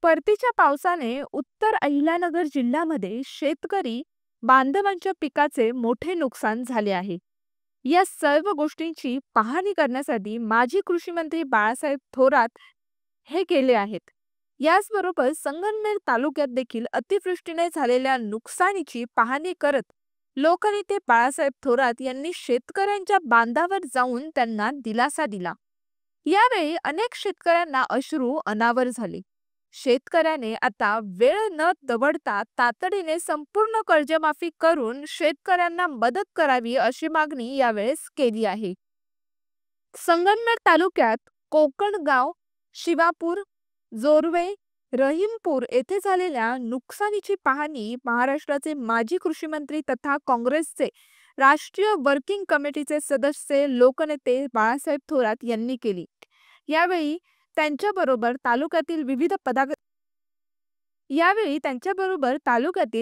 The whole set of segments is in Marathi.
परतीच्या पावसाने उत्तर अहिल्यानगर जिल्ह्यामध्ये शेतकरी बांधवांच्या पिकाचे मोठे नुकसान झाले आहे. या सर्व गोष्टींची पाहणी करण्यासाठी माजी कृषी मंत्री बाळासाहेब थोरात हे गेले आहेत. याचबरोबर संगमनेर तालुक्यात देखील अतिवृष्टीने झालेल्या नुकसानीची पाहणी करत लोकनेते बाळासाहेब थोरात यांनी शेतकऱ्यांच्या बांधावर जाऊन त्यांना दिलासा दिला. यावेळी अनेक शेतकऱ्यांना अश्रू अनावर झाले. शेतकऱ्याने आता वेळ न दवडता तातडीने संपूर्ण कर्जमाफी करून शेतकऱ्यांना मदत करावी अशी मागणी यावेळेस केली आहे. संगमनेर तालुक्यात कोकणगाव, शिवापूर, जोरवे, रहीमपूर येथे झालेल्या नुकसानीची पाहणी महाराष्ट्राचे माजी कृषी मंत्री तथा काँग्रेसचे राष्ट्रीय वर्किंग कमिटीचे सदस्य लोकनेते बाळासाहेब थोरात यांनी केली. यावेळी त्यांच्याबरोबर तालुक्यातील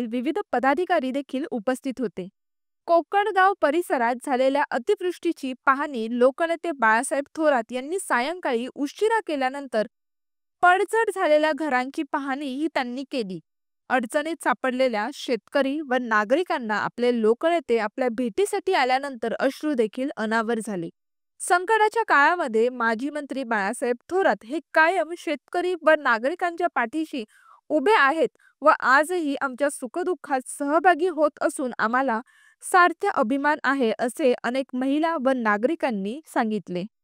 विविध पदाधिकारी देखील उपस्थित होते. कोकणगाव परिसरात झालेल्या अतिवृष्टीची पाहणी लोकनेते बाळासाहेब थोरात यांनी सायंकाळी उशिरा केल्यानंतर पडझड झालेल्या घरांची पाहणीही त्यांनी केली. अडचणीत सापडलेल्या शेतकरी व नागरिकांना आपले लोकनेते आपल्या भेटीसाठी आल्यानंतर अश्रू देखील अनावर झाले. संकटाच्या काळामध्ये माजी मंत्री बाळासाहेब थोरात हे कायम शेतकरी व नागरिकांच्या पाठीशी उभे आहेत व आजही आमच्या सुखदुःखात सहभागी होत असून आम्हाला सार्थ अभिमान आहे, असे अनेक महिला व नागरिकांनी सांगितले.